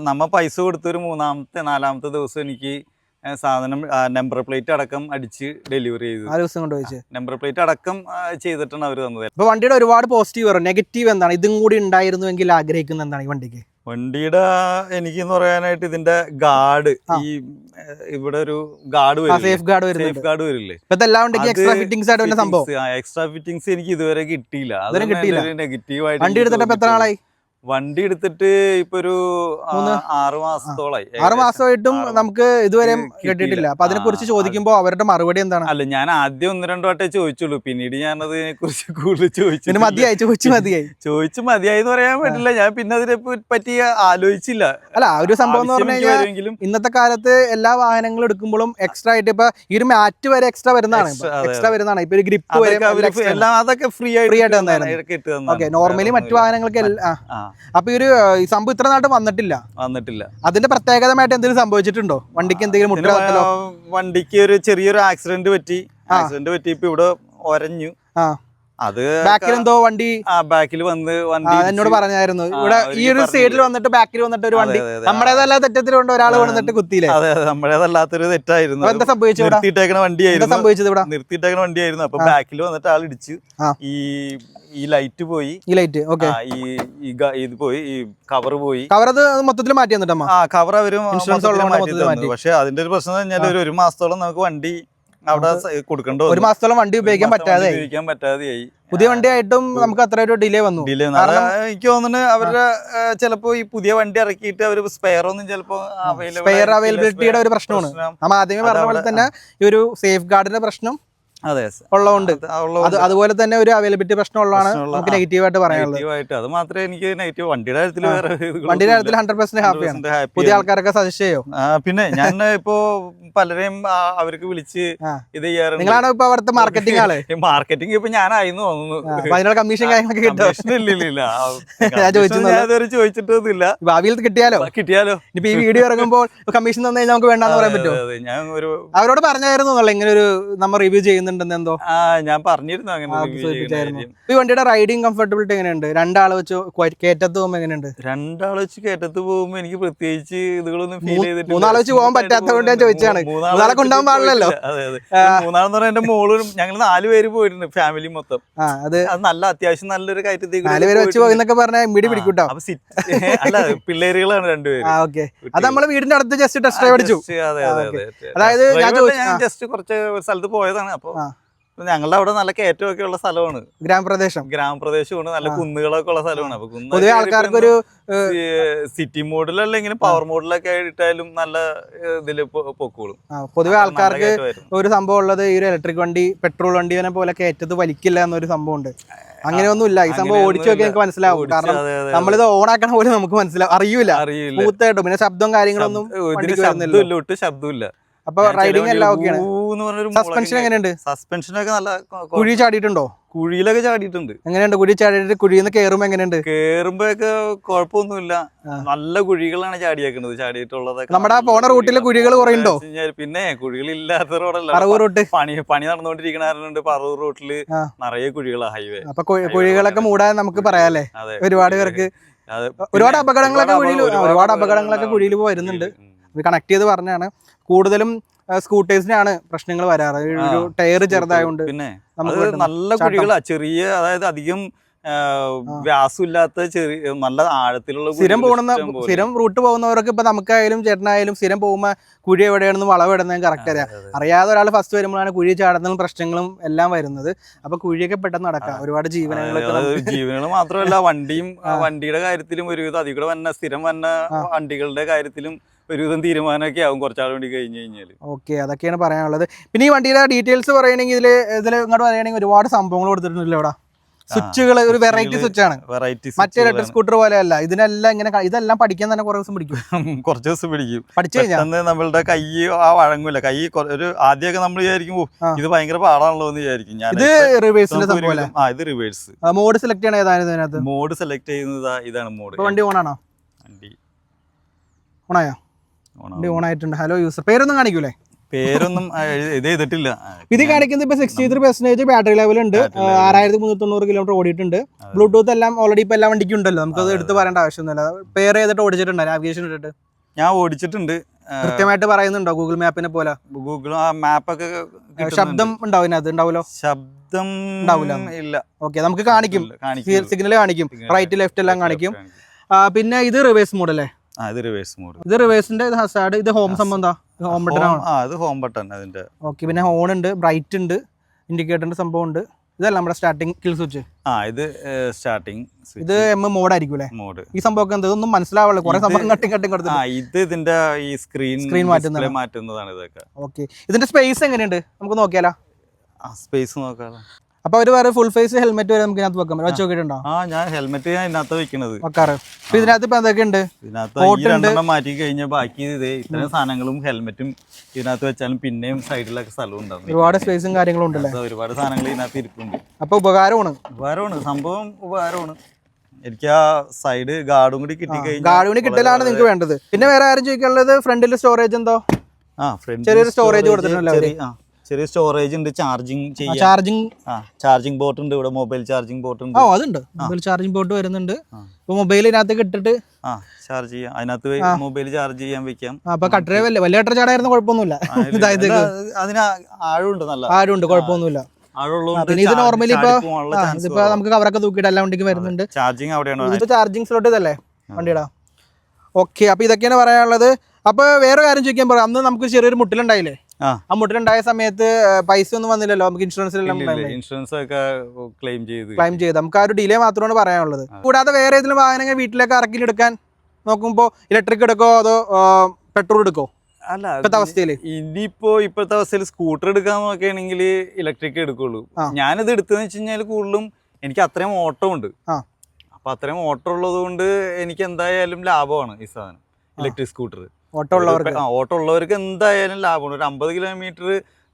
നമ്മ പൈസ കൊടുത്ത ഒരു 3-4 ദിവസം എനിക്ക് സാധനം നമ്പർ പ്ലേറ്റ് അടക്കം അടിച്ച് ഡെലിവറി ചെയ്തു. 4 ദിവസം കൊണ്ട് വെച്ച് നമ്പർ പ്ലേറ്റ് അടക്കം ചെയ്തിട്ടാണ് അവർ തന്നത്. ഇപ്പൊ വണ്ടിയുടെ ഒരുപാട് പോസിറ്റീവ് വരും, നെഗറ്റീവ് എന്താണ്? ഇതും കൂടി ഉണ്ടായിരുന്നുവെങ്കിൽ ആഗ്രഹിക്കുന്ന എന്താണ് ഈ വണ്ടിക്ക്? വണ്ടിയുടെ എനിക്കെന്ന് പറയാനായിട്ട് ഇതിന്റെ ഗാർഡ്, ഈ ഇവിടെ ഒരു ഗാർഡ് വരും, സേഫ് ഗാർഡ് വരില്ലേ, എക്സ്ട്രാ ഫിറ്റിംഗ്സ് എനിക്ക് ഇതുവരെ കിട്ടിയില്ല. നെഗറ്റീവായിട്ട്. വണ്ടി എടുത്തിട്ട് എത്ര നാളായി? വണ്ടി എടുത്തിട്ട് ഇപ്പൊ ഒരു 6 മാസത്തോളായി. 6 മാസമായിട്ടും നമുക്ക് ഇതുവരെ കിട്ടിയിട്ടില്ല. അപ്പൊ അതിനെ കുറിച്ച് ചോദിക്കുമ്പോ അവരുടെ മറുപടി എന്താണ്? അല്ല, ഞാൻ ആദ്യം 1-2 വട്ടേ ചോദിച്ചുള്ളൂ. പിന്നീട് ഞാൻ അതിനെ കുറിച്ച് കൂടുതൽ ചോദിച്ചു മതിയായി എന്ന് പറയാൻ പറ്റില്ല. ഞാൻ പിന്നെ അതിനെ പറ്റി ആലോചിച്ചില്ല. അല്ല, ഒരു സംഭവം എന്ന് പറഞ്ഞു കഴിഞ്ഞാൽ ഇന്നത്തെ കാലത്ത് എല്ലാ വാഹനങ്ങളും എടുക്കുമ്പോഴും എക്സ്ട്രാ ആയിട്ട് ഇപ്പൊ ഈ ഒരു മാറ്റ് വരെ എക്സ്ട്രാ വരുന്നതാണ്. ഇപ്പൊ ഒരു ഗ്രിപ്പ് അതൊക്കെ ഫ്രീ ആയിട്ട് ഓക്കെ. നോർമലി മറ്റു വാഹനങ്ങൾക്ക് അപ്പൊ ഈ ഒരു സംഭവം ഇത്ര നാട്ട് വന്നിട്ടില്ല. അതിന്റെ പ്രത്യേകതമായിട്ട് എന്തെങ്കിലും സംഭവിച്ചിട്ടുണ്ടോ? വണ്ടിക്ക് എന്തെങ്കിലും വണ്ടിക്ക് ഒരു ചെറിയൊരു ആക്സിഡന്റ് പറ്റി. ഇപ്പൊ ഇവിടെ ഒരഞ്ഞു. അത് ബാക്കിൽ എന്തോ വണ്ടി ബാക്കിൽ വന്ന് വണ്ടി എന്നോട് പറഞ്ഞായിരുന്നു. ഇവിടെ ഈ ഒരു സൈഡിൽ വന്നിട്ട് ബാക്കിൽ വന്നിട്ട് ഒരു വണ്ടി നമ്മുടേതല്ല തെറ്റത്തിലുണ്ട് ഒരാൾ വന്നിട്ട് കുത്തിയില്ലേ. അതെ നമ്മുടേതല്ലാത്തൊരു തെറ്റായിരുന്നു. എന്താ സംഭവിച്ചത്? നിർത്തിയിട്ടേക്കണ വണ്ടിയായിരുന്നു. സംഭവിച്ചത് ഇവിടെ നിർത്തിയിട്ടേക്കണ വണ്ടിയായിരുന്നു. അപ്പൊ ബാക്കിൽ വന്നിട്ട് ആൾ ഇടിച്ച് ഈ ലൈറ്റ് പോയി, ഈ ലൈറ്റ് ഓക്കെ, ഇത് പോയി, ഈ കവർ പോയി. കവർ അത് മൊത്തത്തിൽ മാറ്റി തന്നിട്ടമ്മ. കവർ അവര് മാറ്റി. പക്ഷെ അതിന്റെ ഒരു പ്രശ്നം എന്ന് പറഞ്ഞാൽ ഒരു മാസത്തോളം നമുക്ക് വണ്ടി അവിടെ കൊടുക്കണ്ടോ, ഒരു മാസത്തോളം വണ്ടി ഉപയോഗിക്കാൻ പറ്റാതെയായി. പുതിയ വണ്ടിയായിട്ടും നമുക്ക് അത്ര ഒരു ഡിലേ വന്നു. എനിക്ക് തോന്നുന്നു അവരുടെ ചിലപ്പോ ഈ പുതിയ വണ്ടി ഇറക്കിയിട്ട് അവര് സ്പെയർ ഒന്നും ചിലപ്പോ സ്പെയർ അവൈലബിലിറ്റിയുടെ ഒരു പ്രശ്നമാണ്. നമ്മൾ ആദ്യമേ പറഞ്ഞ പോലെ തന്നെ ഈ ഒരു സേഫ് ഗാർഡിന്റെ പ്രശ്നം ഉള്ളതുകൊണ്ട് അതുപോലെ തന്നെ ഒരു അവൈലബിലിറ്റി പ്രശ്നം ഉള്ളതാണ് നമുക്ക് നെഗറ്റീവ് ആയിട്ട് പറയാനുള്ളത്. അത് മാത്രമേ എനിക്ക് നെഗറ്റീവ്. വണ്ടിയുടെ കാര്യത്തിൽ 100% ഹാപ്പിയാണ്. പുതിയ ആൾക്കാരൊക്കെ സജസ്റ്റ് ചെയ്യോ? പിന്നെ ഞാൻ ഇപ്പോ പലരെയും അവർക്ക് വിളിച്ച് ഇത് ചെയ്യാറുണ്ട്. നിങ്ങളാണ് ഇപ്പൊ അവിടുത്തെ മാർക്കറ്റിംഗ് ആള്. മാർക്കറ്റിംഗ് ഇപ്പൊ ഞാനായിരുന്നു തോന്നുന്നു. അതിനുള്ള കമ്മീഷൻ കാര്യങ്ങളൊക്കെ കിട്ടും. ഇല്ല ഞാൻ ചോദിച്ചിട്ടൊന്നുമില്ല. ഭാവിയിൽ കിട്ടിയാലോ ഇപ്പൊ ഈ വീഡിയോ ഇറങ്ങുമ്പോൾ കമ്മീഷൻ തന്നെ നമുക്ക് വേണ്ടെന്ന് പറയാൻ പറ്റുമോ? ഞാൻ അവരോട് പറഞ്ഞായിരുന്നു ഇങ്ങനെ ഒരു നമ്മൾ റിവ്യൂ ചെയ്യുന്നുണ്ടെന്ന്. എന്തോ ഞാൻ പറഞ്ഞിരുന്നു അങ്ങനെ. ഈ വണ്ടിയുടെ റൈഡിങ് കംഫർട്ടബിലിറ്റി എങ്ങനെയുണ്ട്? രണ്ടാള് വെച്ച് കയറ്റത്ത് പോകുമ്പോ എങ്ങനെയുണ്ട്? രണ്ടാള് വെച്ച് കയറ്റത്ത് പോകുമ്പോ എനിക്ക് പ്രത്യേകിച്ച് ഇതുകളൊന്നും ഫീൽ ചെയ്തിട്ട്. മൂന്നാള് വെച്ച് പോകാൻ പറ്റാത്തതുകൊണ്ട് ഞാൻ ചോദിച്ചാണ്. മൂന്നാളെ കൊണ്ടുപോകാൻ പാടില്ലല്ലോ. അതെ മൂന്നാളെന്ന് പറഞ്ഞാൽ എന്റെ മോളും ഞങ്ങൾ 4 പേര് പോയിട്ടുണ്ട്, ഫാമിലി മൊത്തം. അത് നല്ല അത്യാവശ്യം നല്ലൊരു കയറ്റത്തിൽ 4 പേര് വെച്ച് പോകുന്നൊക്കെ പറഞ്ഞാൽ മിടി പിടിക്കൂട്ടോ. അല്ല പിള്ളേരുകളാണ് 2 പേര്. അത് നമ്മള് വീടിന്റെ അടുത്ത് ജസ്റ്റ് ടെസ്റ്റ് ഡ്രൈവ് അടിച്ചു. അതായത് ഞാൻ ജസ്റ്റ് കുറച്ച് സ്ഥലത്ത് പോയതാണ്. അപ്പൊ ഞങ്ങളുടെ അവിടെ നല്ല കയറ്റമൊക്കെ ഉള്ള സ്ഥലമാണ്, ഗ്രാമപ്രദേശമാണ്, നല്ല കുന്നുകളൊക്കെ ഉള്ള സ്ഥലമാണ്. അപ്പൊ പൊതുവെ ആൾക്കാർക്കൊരു സിറ്റി മോഡിലല്ലെങ്കിലും പവർ മോഡിലൊക്കെ ഇട്ടാലും നല്ല ഇതില് പൊക്കോളും. പൊതുവെ ആൾക്കാർക്ക് ഒരു സംഭവം ഉള്ളത് ഈ ഒരു ഇലക്ട്രിക് വണ്ടി പെട്രോൾ വണ്ടിനെ പോലെ കയറ്റത്ത് വലിക്കില്ല എന്നൊരു സംഭവം ഉണ്ട്. അങ്ങനെയൊന്നുമില്ല. ഈ സംഭവം ഓടിച്ചു നോക്കി എനിക്ക് മനസ്സിലാവും. കാരണം നമ്മളിത് ഓണാക്കണ പോലെ നമുക്ക് മനസ്സിലാവും, അറിയില്ല മൂത്തായിട്ടും. പിന്നെ ശബ്ദവും കാര്യങ്ങളൊന്നും ശബ്ദമില്ല. അപ്പൊ റൈഡിങ് എല്ലാം ഓക്കെയാണ്. സസ്പെൻഷൻ എങ്ങനെയുണ്ട്? സസ്പെൻഷനൊക്കെ നല്ല. കുഴി ചാടിയിട്ടുണ്ടോ? കുഴിയിലൊക്കെ ചാടിയിട്ടുണ്ട്. എങ്ങനെയുണ്ട് കുഴി ചാടിയിട്ട്? കുഴിന്ന് കയറുമ്പോ എങ്ങനെയുണ്ട്? കേറുമ്പോഴൊക്കെ കുഴപ്പമൊന്നുമില്ല. നല്ല കുഴികളാണ് ചാടിയിട്ടുള്ളതൊക്കെ. നമ്മുടെ പോണ റൂട്ടിലെ കുഴികൾ കുറയുണ്ടോ? പിന്നെ കുഴികളില്ലാത്ത റോഡല്ല, റൂട്ട് പണി നടന്നുകൊണ്ടിരിക്കണ പറവൂർ റൂട്ടില് നിറയെ കുഴികളാ ഹൈവേ. അപ്പൊ കുഴികളൊക്കെ മൂടാൻ നമുക്ക് പറയാല്ലേ. ഒരുപാട് പേർക്ക് ഒരുപാട് അപകടങ്ങളൊക്കെ കുഴിയിൽ വരുന്നുണ്ട്. കണക്ട് ചെയ്ത് പറഞ്ഞാണ്. കൂടുതലും സ്കൂട്ടേഴ്സിനാണ് പ്രശ്നങ്ങൾ വരാറ്. ഒരു ടയർ ചെറുതായതുകൊണ്ട്. പിന്നെ നല്ല കുഴികളാ, ചെറിയ, അതായത് അധികം വ്യാസമില്ലാത്ത ചെറിയ നല്ല ആഴത്തിലുള്ള സ്ഥിരം റൂട്ട് പോകുന്നവർക്ക് ഇപ്പൊ നമുക്കായാലും ചേട്ടനായാലും സ്ഥിരം പോകുമ്പോ കുഴി എവിടെയാണെന്ന് വളവിടുന്നത് കറക്റ്റ് അറിയാം. അറിയാതെ ഒരാൾ ഫസ്റ്റ് വരുമ്പോഴാണ് കുഴി ചാടുന്നതും പ്രശ്നങ്ങളും എല്ലാം വരുന്നത്. അപ്പൊ കുഴിയൊക്കെ പെട്ടെന്ന് നടക്കാം. ഒരുപാട് ജീവനുകൾ മാത്രമല്ല, വണ്ടിയുടെ കാര്യത്തിലും ഒരുവിധം അതിൽ കൂടെ വന്ന സ്ഥിരം വന്ന വണ്ടികളുടെ കാര്യത്തിലും ഒരുവിധം തീരുമാനമൊക്കെ ആവും കുറച്ചാൾ വേണ്ടി കഴിഞ്ഞ് കഴിഞ്ഞാൽ. ഓക്കെ, അതൊക്കെയാണ് പറയാനുള്ളത്. പിന്നെ ഈ വണ്ടിയുടെ ഡീറ്റെയിൽസ് പറയുകയാണെങ്കിൽ ഇതിൽ ഇങ്ങോട്ട് പറയുകയാണെങ്കിൽ ഒരുപാട് സംഭവങ്ങൾ കൊടുത്തിട്ടുണ്ടല്ലോ. ഇവിടെ സ്വിച്ചുകൾ ഒരു വെറൈറ്റി സ്വിച്ചാണ്. മറ്റേ ഇലക്ട്രിക് സ്കൂട്ടർ പോലെയല്ല. ഇതിനെല്ലാം ഇതെല്ലാം പഠിക്കാൻ തന്നെ കുറച്ച് ദിവസം പിടിക്കും. പഠിച്ചു കഴിഞ്ഞാൽ നമ്മളുടെ കൈ വഴങ്ങൂല. കൈ ഒരു ആദ്യമൊക്കെ നമ്മൾ വിചാരിക്കും ഇത് ഭയങ്കര പാടാണല്ലോ എന്ന് വിചാരിക്കും. ഇത് റിവേഴ്സിന്റെ സംഭവം. ഇത് റിവേഴ്സ്. മോഡ് സെലക്ട് ചെയ്യണ ഏതായിരുന്നു ഇതിനകത്ത്? മോഡ് സെലക്ട് ചെയ്യുന്നത് ഇതാണ് മോഡ്. വണ്ടി ഓണാണോ? ഓണായോ? വണ്ടി ഓണായിട്ടുണ്ട്. ഹലോ യൂസർ പേരൊന്നും കാണിക്കൂലേ? പേരൊന്നും ഇത് ചെയ്തിട്ടില്ല. ഇത് കാണിക്കുന്നത് ഇപ്പൊ 63% ബാറ്ററി ലെവൽ ഉണ്ട്. 6390 കിലോമീറ്റർ ഓടിയിട്ടുണ്ട്. ബ്ലൂടൂത്ത് എല്ലാം ഓൾറെഡി ഇപ്പൊ എല്ലാ വണ്ടിക്കും ഉണ്ടല്ലോ. നമുക്കത് എടുത്ത് പറയേണ്ട ആവശ്യമൊന്നുമില്ല. പേർ ചെയ്തിട്ട് ഓടിച്ചിട്ടുണ്ടോ? നാവിഗേഷൻ ഇട്ടിട്ട് ഞാൻ ഓടിച്ചിട്ടുണ്ട്. കൃത്യമായിട്ട് പറയുന്നുണ്ടോ? ഗൂഗിൾ മാപ്പിനെ പോലെ ഗൂഗിൾ മാപ്പൊക്കെ ശബ്ദം ഉണ്ടാവും ഇതിനകത്ത്? ഉണ്ടാവുമല്ലോ. ശബ്ദം ഉണ്ടാവില്ല. ഇല്ല. ഓക്കെ, നമുക്ക് കാണിക്കും, സിഗ്നൽ കാണിക്കും, റൈറ്റ് ലെഫ്റ്റ് എല്ലാം കാണിക്കും. പിന്നെ ഇത് റിവേഴ്സ് മോഡ് അല്ലേ? ഇത് റിവേഴ്സ് മോഡ്. ഇത് റിവേഴ്സിന്റെ ഹസാർഡ്. ഇത് ഹോം സംബന്ധം. ഹോം ബട്ടൺ ആണ്. ഇത് ഹോം ബട്ടൺ അതിന്റെ. ഓക്കെ, പിന്നെ ഹോൺ ഉണ്ട്, ബ്രൈറ്റ് ഉണ്ട്, ഇൻഡിക്കേറ്ററിന്റെ സംഭവം ഉണ്ട്. ഇതല്ല നമ്മുടെ സ്റ്റാർട്ടിംഗ് കിൽ സ്വിച്ച്. ഇത് സ്റ്റാർട്ടിംഗ്. ഇത് മോഡ് ആയിരിക്കും അല്ലേ? മോഡ്. ഈ സംഭവം ഇതൊന്നും മനസ്സിലാവുള്ളൂ. കുറെ സംഭവം കട്ടിങ് കൊടുത്തു. ഇത് ഇതിന്റെ ഈ സ്ക്രീൻ മാറ്റുന്നതാണ് ഇതൊക്കെ. ഓക്കെ, ഇതിന്റെ സ്പേസ് എങ്ങനെയുണ്ട് നമുക്ക് നോക്കിയാലോ? സ്പേസ് നോക്കാലോ. അപ്പൊ അവര് വേറെ ഫുൾ ഫേസ് ഹെൽമെറ്റ് വരെ നമുക്ക് ഇതിനകത്ത് വെക്കാൻ വെച്ച് നോക്കിയിട്ടുണ്ടോ? ഞാൻ ഹെൽമെറ്റ് ഇതിനകത്ത് വെക്കുന്നത് വെക്കാറ്. അപ്പൊ ഇതിനകത്ത് ഇപ്പൊ എന്തൊക്കെ ഉണ്ട്? ഇതിനകത്ത് മാറ്റി കഴിഞ്ഞാൽ ബാക്കി ഇത്തരം സാധനങ്ങളും ഹെൽമെറ്റും ഇതിനകത്ത് വെച്ചാലും പിന്നെയും സൈഡിലൊക്കെ സ്ഥലം ഉണ്ടാവും. ഒരുപാട് സ്പേസും കാര്യങ്ങളും ഉണ്ടല്ലേ? ഒരുപാട് സാധനങ്ങൾ ഇതിനകത്ത് ഇരിപ്പുണ്ട്. അപ്പൊ ഉപകാരമാണ് സംഭവം ഉപകാരമാണ്. എനിക്ക് ആ സൈഡ് ഗാർഡും കൂടി ഗാർഡും കൂടി കിട്ടലാണ് നിങ്ങൾക്ക് വേണ്ടത്. പിന്നെ വേറെ ആരും ചോദിക്കാനുള്ളത് ഫ്രണ്ടിൽ സ്റ്റോറേജ് എന്തോ ചെറിയൊരു സ്റ്റോറേജ് കൊടുത്തിട്ടുണ്ടല്ലോ. ചെറിയ സ്റ്റോറേജ് ഉണ്ട്, ചാർജിങ് ചെയ്യാൻ ചാർജിങ് പോർട്ട് ഉണ്ട് ഇവിടെ, മൊബൈൽ ചാർജിങ് പോർട്ട് ഉണ്ട്. അതുണ്ട്, മൊബൈൽ ചാർജിങ് പോർട്ട് വരുന്നുണ്ട്. ഇപ്പൊ മൊബൈൽ ഇതിനകത്ത് ഇട്ടിട്ട് ചാർജ് ചെയ്യാം, അതിനകത്ത് മൊബൈൽ ചാർജ് ചെയ്യാൻ വെക്കാം. അപ്പൊ കട്ടറ വലിയ കട്ടറ ചാടായിരുന്നു കുഴപ്പമൊന്നുമില്ല. അതിന് ആഴമുണ്ട്, നല്ല ആഴമുണ്ട്, കുഴപ്പമൊന്നുമില്ല. പിന്നെ ഇത് നോർമലി ഇപ്പൊ നമുക്ക് കവറൊക്കെ തൂക്കിയിട്ട് എല്ലാ വണ്ടിക്കും വരുന്നുണ്ട്. ചാർജിങ് അവിടെയാണ്, ഇത് ചാർജിങ് സ്ലോട്ട് ഇതല്ലേ വണ്ടിയുടെ. ഓക്കെ, അപ്പൊ ഇതൊക്കെയാണ് പറയാനുള്ളത്. അപ്പൊ വേറെ കാര്യം ചോദിക്കാൻ പറയാം, അന്ന് നമുക്ക് ചെറിയൊരു മുട്ടിലുണ്ടായില്ലേ? ആ മുട്ടിലുണ്ടായ സമയത്ത് പൈസ ഒന്നും വന്നില്ലല്ലോ, നമുക്ക് ഇൻഷുറൻസ് ഒക്കെ ക്ലെയിം ചെയ്ത് നമുക്ക് ആ ഒരു ഡിലേ മാത്രമാണ് പറയാനുള്ളത്. കൂടാതെ വേറെ ഏതെങ്കിലും വാഹനങ്ങൾ വീട്ടിലേക്ക് ഇറക്കിലെടുക്കാൻ നോക്കുമ്പോ ഇലക്ട്രിക് എടുക്കോ അതോ പെട്രോൾ എടുക്കോ? അല്ല, ഇപ്പോഴത്തെ അവസ്ഥയിൽ സ്കൂട്ടർ എടുക്കാൻ നോക്കുകയാണെങ്കിൽ ഇലക്ട്രിക് എടുക്കുള്ളൂ. ഞാനിത് എടുത്തതെന്ന് വെച്ച് കഴിഞ്ഞാൽ കൂടുതലും എനിക്ക് അത്രയും ഓട്ടം ഉണ്ട്. അപ്പൊ അത്രയും ഓട്ടം ഉള്ളത് കൊണ്ട് എനിക്ക് എന്തായാലും ലാഭമാണ് ഈ സാധനം, ഇലക്ട്രിക് സ്കൂട്ടർ. ഓട്ടം ഉള്ളവർക്ക് എന്തായാലും ലാഭമാണ്. ഒരു 50 കിലോമീറ്റർ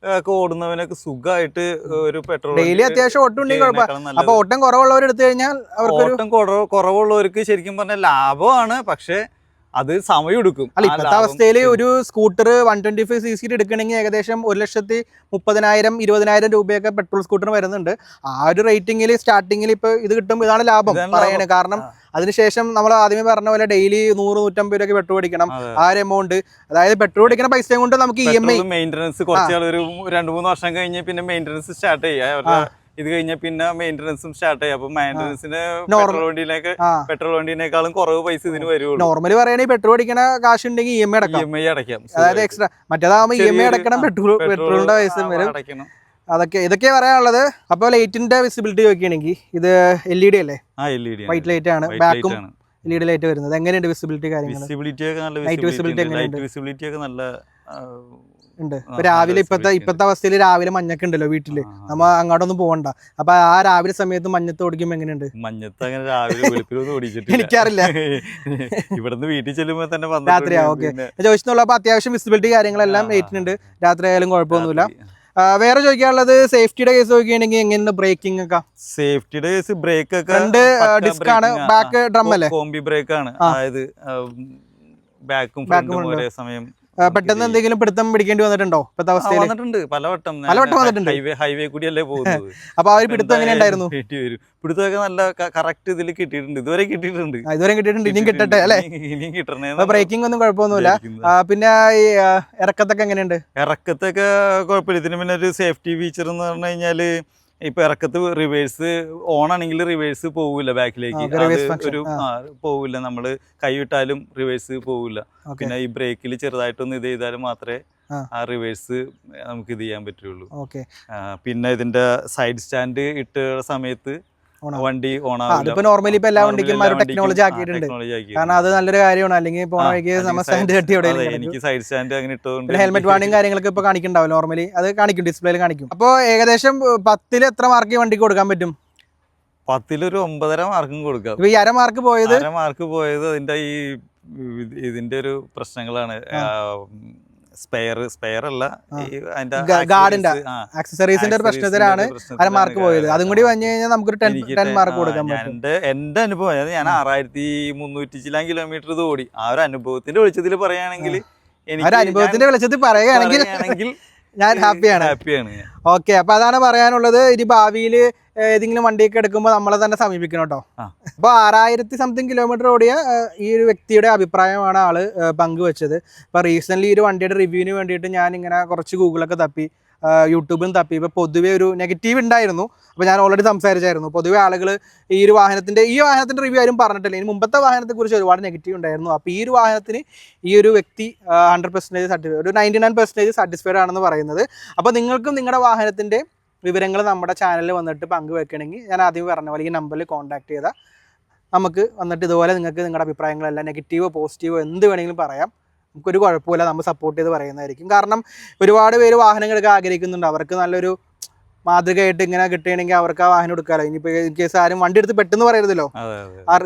ഒക്കെ ഓടുന്നവനൊക്കെ സുഖമായിട്ട് ഒരു പെട്രോൾ ഡെയിലി അത്യാവശ്യം ഓട്ടം ഉണ്ടെങ്കിൽ, അപ്പൊ ഓട്ടം കുറവുള്ളവർ എടുത്തു കഴിഞ്ഞാൽ ഓട്ടം കുറവുള്ളവർക്ക് ശരിക്കും പറഞ്ഞാൽ ലാഭമാണ്. പക്ഷെ അത് സമയം എടുക്കും. അല്ല, ഇപ്പോഴത്തെ അവസ്ഥയിൽ ഒരു സ്കൂട്ടർ 125cc എടുക്കണമെങ്കിൽ ഏകദേശം 1,30,000 20,000 രൂപയൊക്കെ പെട്രോൾ സ്കൂട്ടറിന് വരുന്നുണ്ട്. ആ ഒരു റേറ്റിംഗിൽ സ്റ്റാർട്ടിങ്ങിൽ ഇപ്പൊ ഇത് കിട്ടും, ഇതാണ് ലാഭം പറയണേ. കാരണം അതിനുശേഷം നമ്മൾ ആദ്യമേ പറഞ്ഞ പോലെ ഡെയിലി 100-150 രൂപയ്ക്ക് പെട്രോൾ അടിക്കണം. ആ ഒരു എമൗണ്ട്, അതായത് പെട്രോൾ അടിക്കുന്ന പൈസ കൊണ്ട് നമുക്ക് EMI മെയിൻ്റനൻസ് കുറച്ച് ഒരു 2-3 വർഷം കഴിഞ്ഞ് പിന്നെ മെയിൻ്റനൻസ് സ്റ്റാർട്ട് ചെയ്യാം. ഇത് കഴിഞ്ഞാൽ പിന്നെ മെയിൻ്റനൻസും സ്റ്റാർട്ട് ചെയ്യും. അപ്പൊ മെയിൻ്റനൻസിന് പെട്രോൾ വണ്ടീനേക്കാളും കുറവ് പൈസ ഇതിന് വരുള്ളൂ. നോർമലി പറയുകയാണെങ്കിൽ പെട്രോൾ അടിക്കുന്ന കാശ് ഉണ്ടെങ്കിൽ EMI അടയ്ക്കാം. അതായത് എക്സ്ട്രാ, മറ്റേതാകുമ്പോൾ EMI അടയ്ക്കണം, പെട്രോളിന്റെ പൈസ വരും. ഇതൊക്കെ പറയാനുള്ളത്. അപ്പോൾ ലൈറ്റിന്റെ വിസിബിലിറ്റി നോക്കുകയാണെങ്കിൽ ഇത് LED അല്ലേ? വൈറ്റ് ലൈറ്റ് ആണ്, ബാക്കും LED ലൈറ്റ് വരുന്നത്. എങ്ങനെയുണ്ട് വിസിബിലിറ്റി കാര്യങ്ങൾ? നൈറ്റ് വിസിബിലിറ്റി ഒക്കെ നല്ല ഉണ്ട്. ഇപ്പൊ രാവിലെ ഇപ്പത്തെ അവസ്ഥയിൽ രാവിലെ മഞ്ഞൊക്കെ ഉണ്ടല്ലോ വീട്ടില്, നമ്മ അങ്ങോട്ടൊന്നും പോകണ്ട. അപ്പൊ ആ രാവിലെ സമയത്ത് മഞ്ഞത്ത് ഓടിക്കുമ്പോ എങ്ങനെയുണ്ട്? മഞ്ഞത്ത് അങ്ങനെ രാവിലെ എനിക്കറിയില്ല, ഇവിടുന്ന് വീട്ടിൽ ചെല്ലുമ്പോ തന്നെ രാത്രിയാ. ഓക്കെ, ചോദിച്ചുള്ളൂ. അപ്പൊ അത്യാവശ്യം വിസിബിലിറ്റി കാര്യങ്ങളെല്ലാം ലൈറ്റിനുണ്ട്, രാത്രി ആയാലും കുഴപ്പമൊന്നുമില്ല. വേറെ ചോദിക്കാനുള്ളത് സേഫ്റ്റിയുടെ കേസ് നോക്കുകയാണെങ്കിൽ എങ്ങനെയുണ്ട് ബ്രേക്കിംഗ് ഒക്കെ? സേഫ്റ്റിയുടെ കേസ് ബ്രേക്ക് ഒക്കെ ഫ്രണ്ട് ഡിസ്ക് ആണ്, ബാക്ക് ഡ്രം അല്ലേ? കോമ്പി ബ്രേക്ക് ആണ്, അതായത് ബാക്കും ഒരേ സമയം. പെട്ടെന്ന് എന്തെങ്കിലും പിടുത്തം പിടിക്കേണ്ടി വന്നിട്ടുണ്ടോ ഇപ്പത്തെ അവസ്ഥയിൽ? വന്നിട്ടുണ്ട്, പലവട്ടം വന്നിട്ടുണ്ട്. ഹൈവേ കൂടിയല്ലേ പോകുന്നത്. അപ്പൊ ആ ഒരു പിടുത്തം എങ്ങനെയുണ്ടായിരുന്നു? പിടുത്തമൊക്കെ നല്ല കറക്റ്റ് ഇതിൽ കിട്ടിയിട്ടുണ്ട്, ഇതുവരെ കിട്ടിയിട്ടുണ്ട്. ഇനിയും കിട്ടട്ടെ അല്ലേ? ഇനിയും കിട്ടണേ. ബ്രേക്കിംഗ് ഒന്നും കുഴപ്പമൊന്നുമില്ല. പിന്നെ ഈ ഇറക്കത്തൊക്കെ എങ്ങനെയുണ്ട്? ഇറക്കത്തൊക്കെ കുഴപ്പമില്ല. ഇതിന് പിന്നെ ഒരു സേഫ്റ്റി ഫീച്ചർ എന്ന് പറഞ്ഞു കഴിഞ്ഞാല്, ഇപ്പൊ ഇറക്കത്ത് റിവേഴ്സ് ഓൺ ആണെങ്കിൽ റിവേഴ്സ് പോവില്ല, ബാക്കിലേക്ക് ഒരു പോവില്ല. നമ്മള് കൈവിട്ടാലും റിവേഴ്സ് പോവില്ല. പിന്നെ ഈ ബ്രേക്കിൽ ചെറുതായിട്ടൊന്ന് ഇത് ചെയ്താലും മാത്രമേ ആ റിവേഴ്സ് നമുക്ക് ഇത് ചെയ്യാൻ പറ്റുള്ളൂ. പിന്നെ ഇതിന്റെ സൈഡ് സ്റ്റാൻഡ് ഇട്ട സമയത്ത് വണ്ടി ഓൺ ആവില്ല. നോർമലി ഇപ്പൊ എല്ലാ വണ്ടിക്കും ടെക്നോളജി ആക്കിയിട്ടുണ്ട്, കാരണം അത് നല്ലൊരു കാര്യമാണ്. അല്ലെങ്കിൽ പോണ വഴിക്ക് സ്റ്റാൻഡ് കെട്ടി എനിക്ക് സൈഡ് സ്റ്റാൻഡ് അങ്ങനെ ഇട്ടതുകൊണ്ട് ഹെൽമെറ്റ് വാണിംഗ് കാര്യങ്ങളൊക്കെ ഇപ്പൊ കാണിക്കണ്ടാവും. നോർമലി അത് കാണിക്കും, ഡിസ്പ്ലേയിൽ കാണിക്കും. അപ്പൊ ഏകദേശം 10ൽ എത്ര മാർക്ക് വണ്ടിക്ക് കൊടുക്കാൻ പറ്റും? 10ൽ ഒരു 9.5 മാർക്കും കൊടുക്കാം. ഇപ്പൊ ഈ അരമാർക്ക് പോയത് അതിന്റെ ഇതിന്റെ ഒരു പ്രശ്നങ്ങളാണ്. സ്പെയർ അല്ല, ഗാർഡിന്റെ ആക്സസറീസിന്റെ ഒരു പ്രശ്നത്തിലാണ് അരമാർക്ക് പോയത്. അതും കൂടി വന്നു കഴിഞ്ഞാൽ നമുക്കൊരു 10 മാർക്ക് കൊടുക്കാൻ പറ്റും. എന്റെ അനുഭവം, ഞാൻ 6300 ചില കിലോമീറ്റർ ഇത് ഓടി. ആ ഒരു അനുഭവത്തിന്റെ വെളിച്ചത്തിൽ പറയുകയാണെങ്കിൽ, അനുഭവത്തിന്റെ വെളിച്ചത്തിൽ പറയുകയാണെങ്കിൽ ഞാൻ ഹാപ്പിയാണ്. ഓക്കെ, അപ്പൊ അതാണ് പറയാനുള്ളത്. ഇനി ഭാവിയിൽ ഏതെങ്കിലും വണ്ടിയൊക്കെ എടുക്കുമ്പോൾ നമ്മളെ തന്നെ സമീപിക്കണം കേട്ടോ. അപ്പോൾ 6000 സംതിങ് കിലോമീറ്റർ ഓടിയ ഈ ഒരു വ്യക്തിയുടെ അഭിപ്രായമാണ് ആള് പങ്കുവെച്ചത്. ഇപ്പോൾ റീസെൻ്റ്ലി ഈ ഒരു വണ്ടിയുടെ റിവ്യൂവിന് വേണ്ടിയിട്ട് ഞാനിങ്ങനെ കുറച്ച് ഗൂഗിളൊക്കെ തപ്പി, യൂട്യൂബിലും തപ്പി. ഇപ്പോൾ പൊതുവെ ഒരു നെഗറ്റീവ് ഉണ്ടായിരുന്നു. അപ്പോൾ ഞാൻ ഓൾറെഡി സംസാരിച്ചായിരുന്നു. പൊതുവെ ആളുകൾ ഈ വാഹനത്തിൻ്റെ റിവ്യൂ ആരും പറഞ്ഞിട്ടില്ല. ഇനി മുമ്പത്തെ വാഹനത്തെക്കുറിച്ച് ഒരുപാട് നെഗറ്റീവ് ഉണ്ടായിരുന്നു. അപ്പോൾ ഈ ഒരു വാഹനത്തിന് ഈ ഒരു വ്യക്തി 100% സാറ്റിസ്ഫൈഡ്, ഒരു 99% സാറ്റിസ്ഫൈഡ് ആണെന്ന് പറയുന്നത്. അപ്പോൾ നിങ്ങൾക്കും നിങ്ങളുടെ വാഹനത്തിൻ്റെ വിവരങ്ങൾ നമ്മുടെ ചാനലിൽ വന്നിട്ട് പങ്കുവെക്കണമെങ്കിൽ ഞാൻ ആദ്യം പറഞ്ഞ പോലെ ഈ നമ്പറിൽ കോൺടാക്ട് ചെയ്താൽ നമുക്ക് വന്നിട്ട് ഇതുപോലെ നിങ്ങൾക്ക് നിങ്ങളുടെ അഭിപ്രായങ്ങളെല്ലാം നെഗറ്റീവോ പോസിറ്റീവോ എന്ത് വേണമെങ്കിലും പറയാം. നമുക്കൊരു കുഴപ്പമില്ല, നമ്മൾ സപ്പോർട്ട് ചെയ്ത് പറയുന്നതായിരിക്കും. കാരണം ഒരുപാട് പേര് വാഹനങ്ങളൊക്കെ ആഗ്രഹിക്കുന്നുണ്ട്. അവർക്ക് നല്ലൊരു മാതൃകയായിട്ട് ഇങ്ങനെ കിട്ടുകയാണെങ്കിൽ അവർക്ക് ആ വാഹനം എടുക്കാമല്ലോ. ഇനിയിപ്പോൾ ഇൻ കേസ് ആരും വണ്ടി എടുത്ത് പെട്ടെന്ന് പറയരുതല്ലോ,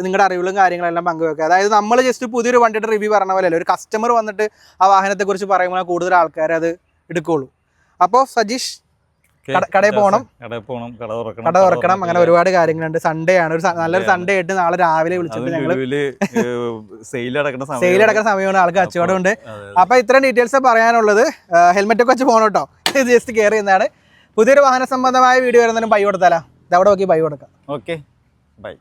നിങ്ങളുടെ അറിവുകളും കാര്യങ്ങളെല്ലാം പങ്കുവെക്കുക. അതായത് നമ്മൾ ജസ്റ്റ് പുതിയൊരു വണ്ടിയുടെ റിവ്യൂ പറഞ്ഞ പോലെയല്ലോ, ഒരു കസ്റ്റമർ വന്നിട്ട് ആ വാഹനത്തെക്കുറിച്ച് പറയുമ്പോൾ കൂടുതൽ ആൾക്കാർ അത് എടുക്കുകയുള്ളൂ. അപ്പോൾ സജീഷ് കടയിൽ പോകണം, കട തുറക്കണം, അങ്ങനെ ഒരുപാട് കാര്യങ്ങളുണ്ട്. സൺഡേ ആണ്, ഒരു നല്ലൊരു സൺഡേ ആയിട്ട് നാളെ രാവിലെ വിളിച്ചിട്ട് ഞങ്ങൾ സെയിൽ അടക്കുന്ന സമയമാണ്, ആൾക്ക് കച്ചവടമുണ്ട്. അപ്പൊ ഇത്രയും ഡീറ്റെയിൽസ് പറയാനുള്ളത്. ഹെൽമെറ്റ് ഒക്കെ വെച്ച് പോകണം കേട്ടോ. ജസ്റ്റ് കെയർ ചെയ്യുന്നതാണ്. പുതിയൊരു വാഹന സംബന്ധമായ വീഡിയോ വരുന്നതിനും ബൈ കൊടുത്താലോ? ഇതവിടെ നോക്കി ബൈ കൊടുക്കാം. Okay, by.